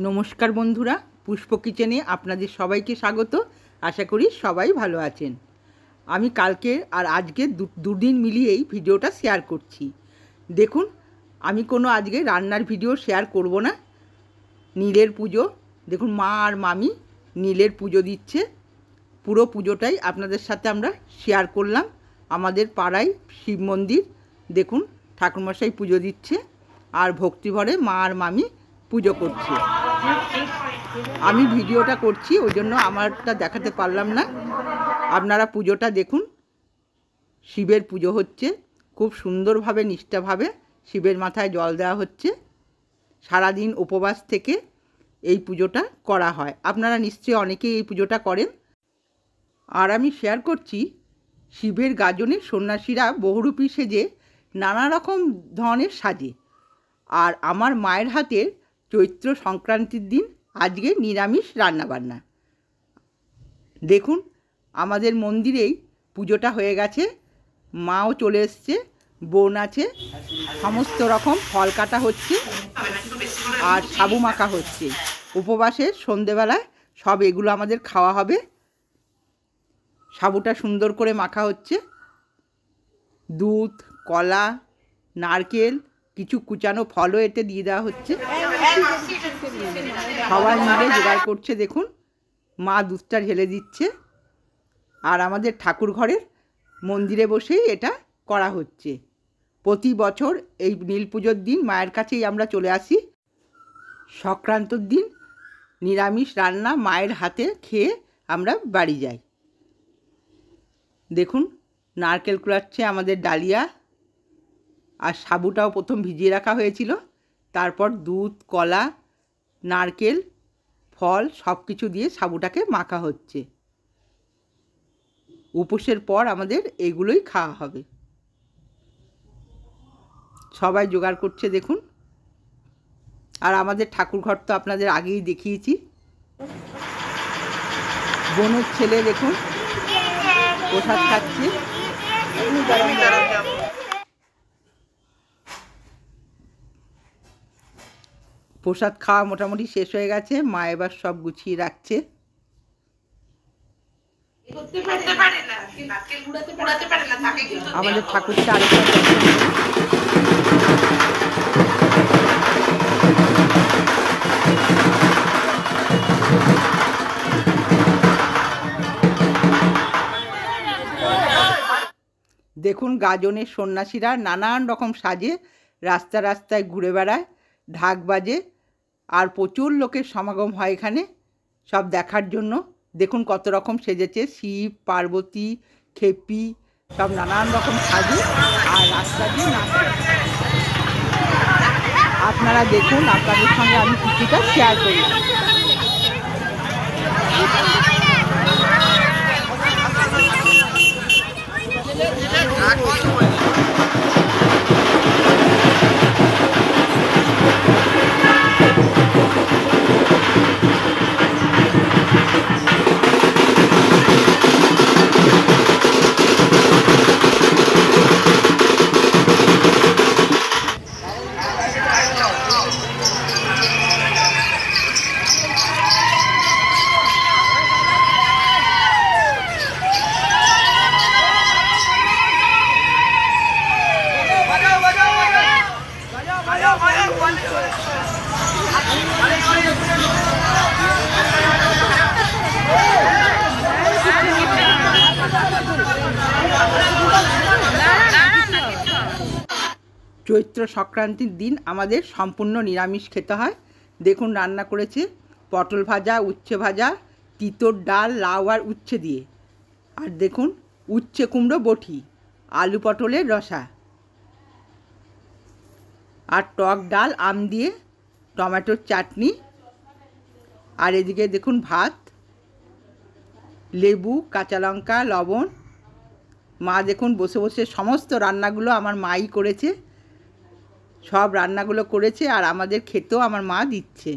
নমস্কার বন্ধুরা, পুষ্প কিচেনে আপনাদের সবাইকে স্বাগত। আশা করি সবাই ভালো আছেন। আমি কালকে আর আজকে দুদিন মিলিয়েই ভিডিওটা শেয়ার করছি। দেখুন, আমি কোনো আজকে রান্নার ভিডিও শেয়ার করব না। নীলের পুজো, দেখুন মা আর মামি নীলের পুজো দিচ্ছে। পুরো পুজোটাই আপনাদের সাথে আমরা শেয়ার করলাম। আমাদের পাড়ায় শিব মন্দির, দেখুন ঠাকুরমশাই পুজো দিচ্ছে আর ভক্তিভরে মা আর মামি পুজো করছে। আমি ভিডিওটা করছি, ওই জন্য আমারটা দেখাতে পারলাম না। আপনারা পুজোটা দেখুন। শিবের পুজো হচ্ছে, খুব সুন্দরভাবে নিষ্ঠাভাবে শিবের মাথায় জল দেওয়া হচ্ছে। সারাদিন উপবাস থেকে এই পুজোটা করা হয়। আপনারা নিশ্চয়ই অনেকেই এই পুজোটা করেন। আর আমি শেয়ার করছি, শিবের গাজনে সন্ন্যাসীরা বহুরূপী সেজে নানা রকম ধরনের সাজে। আর আমার মায়ের হাতের চৈত্র সংক্রান্তির দিন আজকে নিরামিষ রান্নাবান্না। দেখুন, আমাদের মন্দিরেই পুজোটা হয়ে গেছে, মাও চলে এসছে, বোন আছে, সমস্ত রকম ফল কাটা হচ্ছে আর সাবু মাখা হচ্ছে। উপবাসের সন্ধেবেলায় সব এগুলো আমাদের খাওয়া হবে। সাবুটা সুন্দর করে মাখা হচ্ছে, দুধ, কলা, নারকেল, কিছু কুচানো ফলও এতে দিয়ে দেওয়া হচ্ছে। সবাই মিলে জোগাড় করছে। দেখুন, মা দুধটা ঢেলে দিচ্ছে আর আমাদের ঠাকুর ঘরের মন্দিরে বসেই এটা করা হচ্ছে। প্রতি বছর এই নীল পুজোর দিন মায়ের কাছেই আমরা চলে আসি। সংক্রান্তর দিন নিরামিষ রান্না মায়ের হাতে খেয়ে আমরা বাড়ি যাই। দেখুন, নারকেল কুড়াচ্ছে আমাদের ডালিয়া, আর সাবুটাও প্রথম ভিজিয়ে রাখা হয়েছিল। তারপর দুধ, কলা, নারকেল, ফল সব কিছু দিয়ে সাবুটাকে মাখা হচ্ছে। উপোসের পর আমাদের এগুলোই খাওয়া হবে। সবাই জোগাড় করছে দেখুন। আর আমাদের ঠাকুরঘর তো আপনাদের আগেই দেখিয়েছি। বোনের ছেলে দেখুন প্রসাদ খাচ্ছে। প্রসাদ খাওয়া মোটামুটি শেষ হয়ে গেছে, মা এবার সব গুছিয়ে রাখছে। আমাদের ঠাকুরটা আরেকটা দেখুন, গাজনের সন্ন্যাসীরা নানান রকম সাজে রাস্তা রাস্তায় ঘুরে বেড়ায়, ঢাক বাজে আর প্রচুর লোকের সমাগম হয় এখানে সব দেখার জন্য। দেখুন কত রকম সেজেছে, শিব, পার্বতী, খেপি, সব নানান রকম সাজে আর রাস্তা দিয়ে নাচে। আপনারা দেখুন, আপনাদের সঙ্গে আমি কিছুটা শেয়ার করি। চৈত্র সংক্রান্তির দিন আমাদের সম্পূর্ণ নিরামিষ খেতে হয়। দেখুন, রান্না করেছে পটল ভাজা, উচ্ছে ভাজা, তিতর ডাল, লাউ আর উচ্ছে দিয়ে। আর দেখুন, উচ্ছে কুমড়ো বটি, আলু পটলের রসা আর টক ডাল, আম দিয়ে, টমেটোর চাটনি। আর এদিকে দেখুন ভাত, লেবু, কাঁচা লঙ্কা, লবণ। মা দেখুন বসে বসে সমস্ত রান্নাগুলো আমার মাই করেছে, সব রান্নাগুলো করেছে আর আমাদের খেতেও আমার মা দিচ্ছে।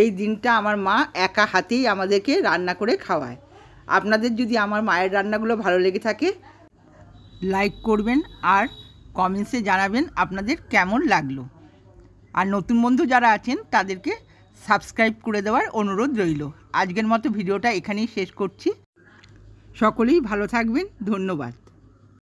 এই দিনটা আমার মা একা হাতেই আমাদেরকে রান্না করে খাওয়ায়। আপনাদের যদি আমার মায়ের রান্নাগুলো ভালো লেগে থাকে, লাইক করবেন আর কমেন্টসে জানাবেন আপনাদের কেমন লাগলো। আর নতুন বন্ধু যারা আছেন তাদেরকে সাবস্ক্রাইব করে দেওয়ার অনুরোধ রইল। আজকের মতো ভিডিওটা এখানেই শেষ করছি। সকলেই ভালো থাকবেন। ধন্যবাদ।